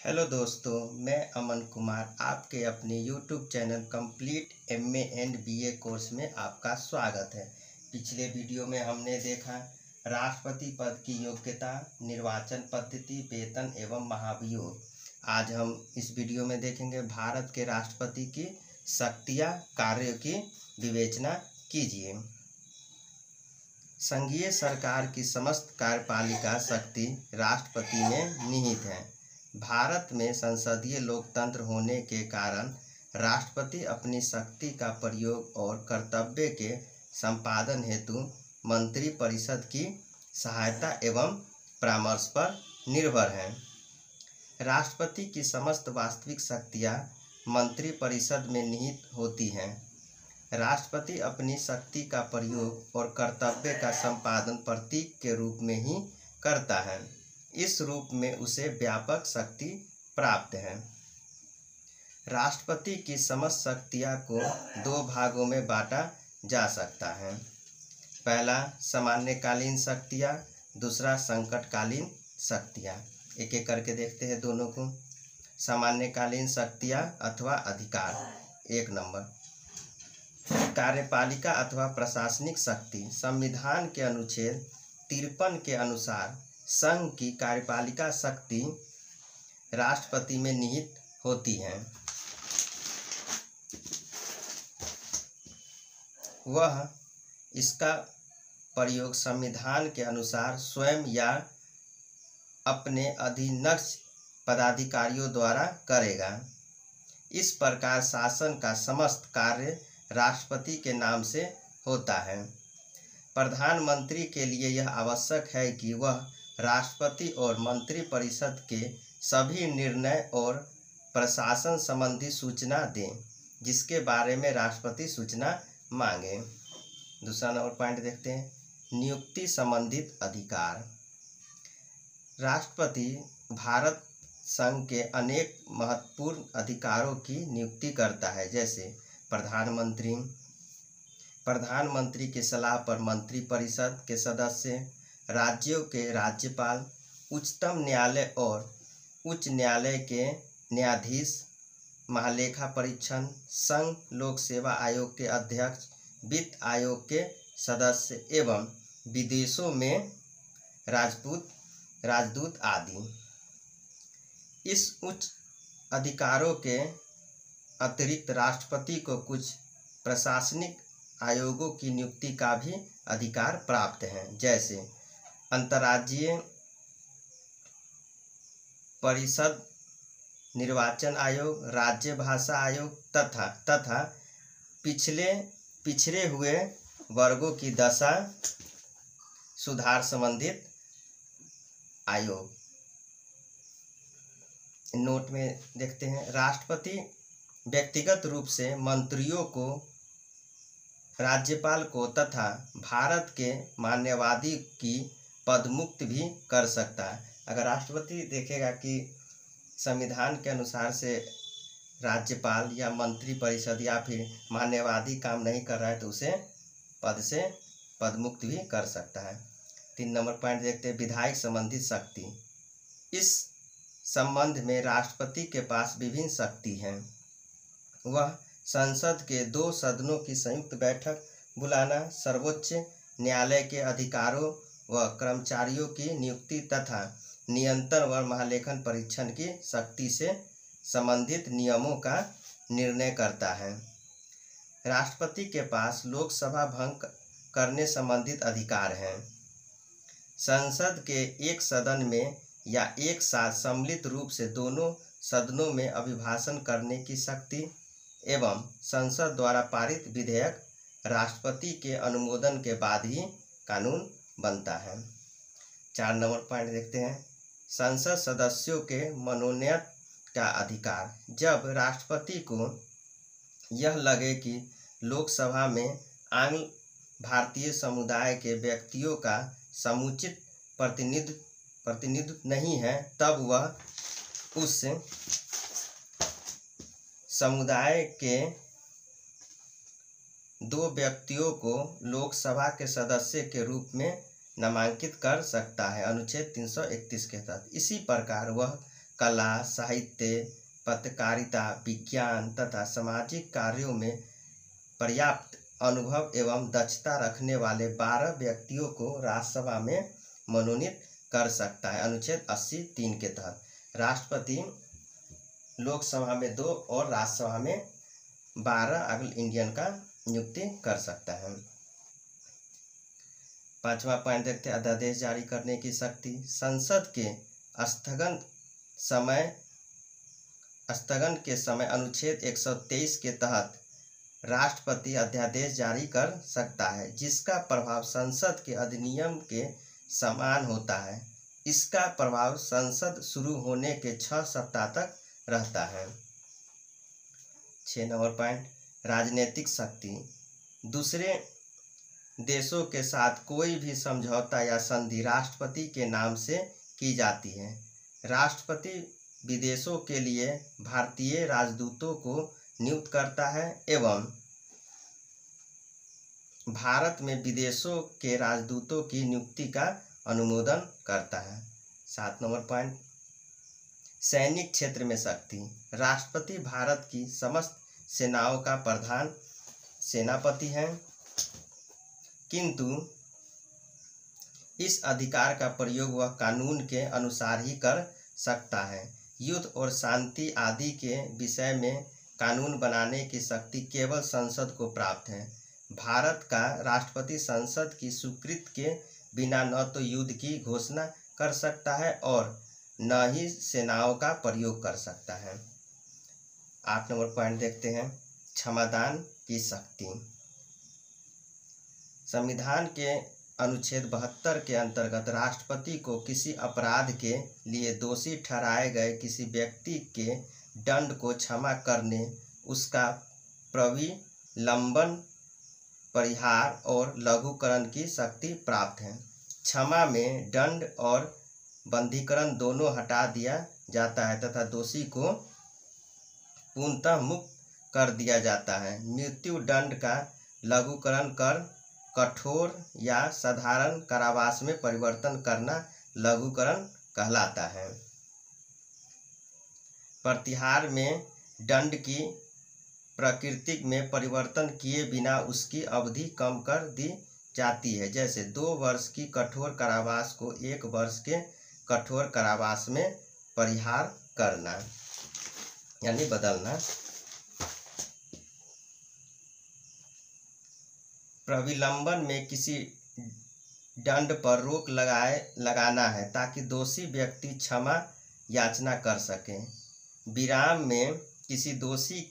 Hello दोस्तों, मैं अमन कुमार आपके अपने YouTube channel complete MA and BA course में आपका स्वागत है। पिछले वीडियो में हमने देखा राष्ट्रपति पद की योग्यता, निर्वाचन पद्धति, वेतन एवं महाभियोग। आज हम इस वीडियो में देखेंगे भारत के राष्ट्रपति की शक्तियाँ, कार्यों की विवेचना कीजिए। संघीय सरकार की समस्त कार्यपालिका शक्ति राष्ट्रपति में निहित है। भारत में संसदीय लोकतंत्र होने के कारण राष्ट्रपति अपनी शक्ति का प्रयोग और कर्तव्य के संपादन हेतु मंत्रिपरिषद की सहायता एवं परामर्श पर निर्भर है। राष्ट्रपति की समस्त वास्तविक शक्तियाँ मंत्रिपरिषद में निहित होती हैं। राष्ट्रपति अपनी शक्ति का प्रयोग और कर्तव्य का संपादन प्रतीक के रूप में ही करता है। इस रूप में उसे व्यापक शक्ति प्राप्त है। राष्ट्रपति की समस्त शक्तियाँ को दो भागों में बांटा जा सकता है। पहला सामान्यकालीन शक्तियाँ, दूसरा संकटकालीन शक्तियाँ। एक एक करके देखते हैं दोनों को। सामान्यकालीन शक्तियाँ अथवा अधिकार। 1 नंबर, कार्यपालिका अथवा प्रशासनिक शक्ति। संविधान के अनुच्छेद 53 के अनुसार संघ की कार्यपालिका शक्ति राष्ट्रपति में निहित होती है। वह इसका प्रयोग संविधान के अनुसार स्वयं या अपने अधीनस्थ पदाधिकारियों द्वारा करेगा। इस प्रकार शासन का समस्त कार्य राष्ट्रपति के नाम से होता है। प्रधानमंत्री के लिए यह आवश्यक है कि वह राष्ट्रपति और मंत्रिपरिषद के सभी निर्णय और प्रशासन संबंधी सूचना दें जिसके बारे में राष्ट्रपति सूचना मांगे। दूसरा नंबर पॉइंट देखते हैं, नियुक्ति संबंधित अधिकार। राष्ट्रपति भारत संघ के अनेक महत्वपूर्ण अधिकारों की नियुक्ति करता है, जैसे प्रधानमंत्री की सलाह पर मंत्रिपरिषद के सदस्य, राज्यों के राज्यपाल, उच्चतम न्यायालय और उच्च न्यायालय के न्यायाधीश, महालेखा परीक्षण, संघ लोक सेवा आयोग के अध्यक्ष, वित्त आयोग के सदस्य एवं विदेशों में राजदूत आदि। इस उच्च अधिकारों के अतिरिक्त राष्ट्रपति को कुछ प्रशासनिक आयोगों की नियुक्ति का भी अधिकार प्राप्त है, जैसे अंतर्राज्यीय परिषद, निर्वाचन आयोग, राज्य भाषा आयोग तथा पिछड़े हुए वर्गों की दशा सुधार संबंधित आयोग। नोट में देखते हैं, राष्ट्रपति व्यक्तिगत रूप से मंत्रियों को, राज्यपाल को तथा भारत के मान्यवादी की पदमुक्त भी कर सकता है। अगर राष्ट्रपति देखेगा कि संविधान के अनुसार से राज्यपाल या मंत्रिपरिषद या फिर मान्यवादी काम नहीं कर रहा है तो उसे पद से पदमुक्त भी कर सकता है। 3 नंबर पॉइंट देखते हैं, विधायक संबंधित शक्ति। इस संबंध में राष्ट्रपति के पास विभिन्न शक्ति हैं। वह संसद के 2 सदनों की संयुक्त बैठक बुलाना, सर्वोच्च न्यायालय के अधिकारों व कर्मचारियों की नियुक्ति तथा नियंत्रण व महालेखन परीक्षण की शक्ति से संबंधित नियमों का निर्णय करता है। राष्ट्रपति के पास लोकसभा भंग करने संबंधित अधिकार हैं। संसद के एक सदन में या एक साथ सम्मिलित रूप से दोनों सदनों में अभिभाषण करने की शक्ति एवं संसद द्वारा पारित विधेयक राष्ट्रपति के अनुमोदन के बाद ही कानून बनता है। 4 नंबर पॉइंट देखते हैं, संसद सदस्यों के मनोनयन का अधिकार। जब राष्ट्रपति को यह लगे कि लोकसभा में आंग्ल भारतीय समुदाय के व्यक्तियों का समुचित प्रतिनिधित्व नहीं है, तब वह उस समुदाय के 2 व्यक्तियों को लोकसभा के सदस्य के रूप में नामांकित कर सकता है, अनुच्छेद 331 के तहत। इसी प्रकार वह कला, साहित्य, पत्रकारिता, विज्ञान तथा सामाजिक कार्यों में पर्याप्त अनुभव एवं दक्षता रखने वाले 12 व्यक्तियों को राज्यसभा में मनोनीत कर सकता है। अनुच्छेद 80(3) के तहत राष्ट्रपति लोकसभा में 2 और राज्यसभा में 12 अगल इंडियन का नियुक्ति कर सकता है। 5वां पॉइंट देखते हैं, अध्यादेश जारी करने की शक्ति। संसद के स्थगन के समय अनुच्छेद 123 के तहत राष्ट्रपति अध्यादेश जारी कर सकता है, जिसका प्रभाव संसद के अधिनियम के समान होता है। इसका प्रभाव संसद शुरू होने के 6 सप्ताह तक रहता है। 6 नंबर पॉइंट, राजनीतिक शक्ति। दूसरे देशों के साथ कोई भी समझौता या संधि राष्ट्रपति के नाम से की जाती है। राष्ट्रपति विदेशों के लिए भारतीय राजदूतों को नियुक्त करता है एवं भारत में विदेशों के राजदूतों की नियुक्ति का अनुमोदन करता है। 7 नंबर पॉइंट, सैनिक क्षेत्र में शक्ति। राष्ट्रपति भारत की समस्त सेनाओं का प्रधान सेनापति है, किंतु इस अधिकार का प्रयोग वह कानून के अनुसार ही कर सकता है। युद्ध और शांति आदि के विषय में कानून बनाने की शक्ति केवल संसद को प्राप्त है। भारत का राष्ट्रपति संसद की स्वीकृति के बिना न तो युद्ध की घोषणा कर सकता है और न ही सेनाओं का प्रयोग कर सकता है। 8 नंबर पॉइंट देखते हैं, क्षमादान की शक्ति। संविधान के अनुच्छेद 72 के अंतर्गत राष्ट्रपति को किसी अपराध के लिए दोषी ठहराए गए किसी व्यक्ति के दंड को क्षमा करने, उसका प्रविलंबन, परिहार और लघुकरण की शक्ति प्राप्त है। क्षमा में दंड और बंधीकरण दोनों हटा दिया जाता है तथा दोषी को पूर्णतः मुक्त कर दिया जाता है। मृत्यु दंड का लघुकरण कर कठोर या साधारण कारावास में परिवर्तन करना लघुकरण कहलाता है। प्रतिहार में दंड की प्रकृति में परिवर्तन किए बिना उसकी अवधि कम कर दी जाती है, जैसे 2 वर्ष की कठोर कारावास को 1 वर्ष के कठोर कारावास में परिहार करना यानी बदलना। प्रविलंबन में किसी दंड पर रोक लगाना है ताकि दोषी व्यक्ति क्षमा याचना कर सके। विराम में किसी दोषी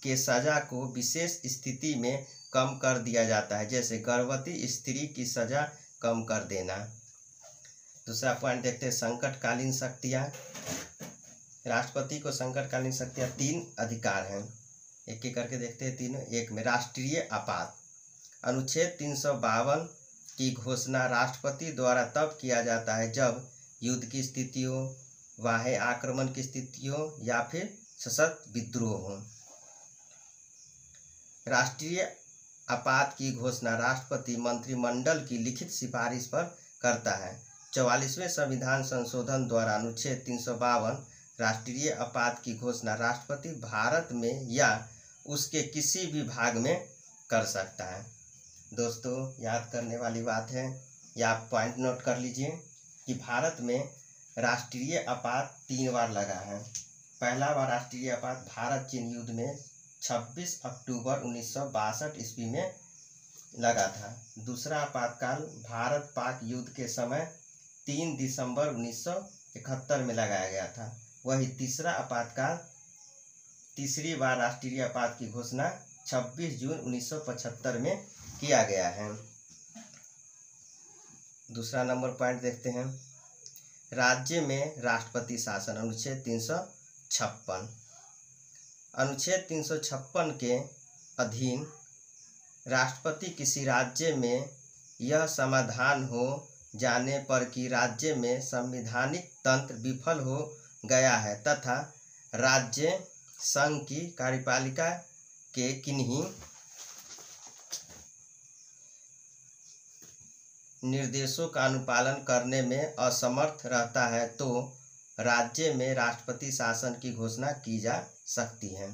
के सजा को विशेष स्थिति में कम कर दिया जाता है, जैसे गर्भवती स्त्री की सजा कम कर देना। दूसरा पॉइंट देखते हैं, संकटकालीन शक्तियाँ। राष्ट्रपति को संकटकालीन शक्तियाँ 3 अधिकार हैं, एक एक करके देखते हैं तीनों। 1 में राष्ट्रीय आपात। अनुच्छेद 352 की घोषणा राष्ट्रपति द्वारा तब किया जाता है जब युद्ध की स्थितियों, बाह्य आक्रमण की स्थितियों या फिर सशस्त्र विद्रोह हो। राष्ट्रीय आपात की घोषणा राष्ट्रपति मंत्रिमंडल की लिखित सिफारिश पर करता है। 44वें संविधान संशोधन द्वारा अनुच्छेद 352 राष्ट्रीय आपात की घोषणा राष्ट्रपति भारत में या उसके किसी भी भाग में कर सकता है। दोस्तों, याद करने वाली बात है, या आप पॉइंट नोट कर लीजिए कि भारत में राष्ट्रीय आपात 3 बार लगा है। पहला बार राष्ट्रीय आपात भारत चीन युद्ध में 26 अक्टूबर 1962 ईस्वी में लगा था। दूसरा आपातकाल भारत पाक युद्ध के समय 3 दिसंबर 1971 में लगाया गया था। वही तीसरा आपातकाल, तीसरी बार राष्ट्रीय आपात की घोषणा 26 जून 1975 में किया गया है। दूसरा नंबर पॉइंट देखते हैं, राज्य में राष्ट्रपति शासन। अनुच्छेद 356। अनुच्छेद 356 के अधीन राष्ट्रपति किसी राज्य में यह समाधान हो जाने पर कि राज्य में संवैधानिक तंत्र विफल हो गया है तथा राज्य संघ की कार्यपालिका के किन्हीं निर्देशों का अनुपालन करने में असमर्थ रहता है, तो राज्य में राष्ट्रपति शासन की घोषणा की जा सकती है।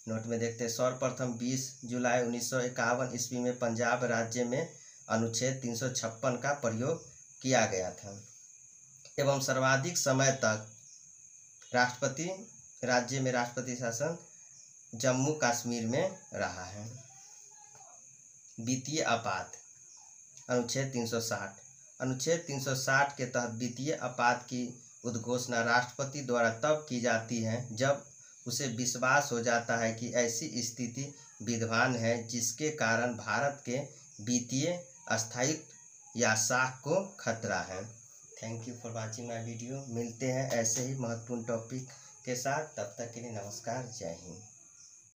नोट में देखते हैं, सर्वप्रथम 20 जुलाई 1951 ईस्वी में पंजाब राज्य में अनुच्छेद 356 का प्रयोग किया गया था एवं सर्वाधिक समय तक राज्य में राष्ट्रपति शासन जम्मू कश्मीर में रहा है। वित्तीय आपात अनुच्छेद 360 के तहत वित्तीय आपात की उद्घोषणा राष्ट्रपति द्वारा तब की जाती है जब उसे विश्वास हो जाता है कि ऐसी स्थिति विद्यमान है जिसके कारण भारत के वित्तीय स्थायित्व या साख को खतरा है। Thank you for watching my video. मिलते हैं ऐसे ही महत्वपूर्ण टॉपिक के साथ, तब तक के लिए नमस्कार, जय हिंद।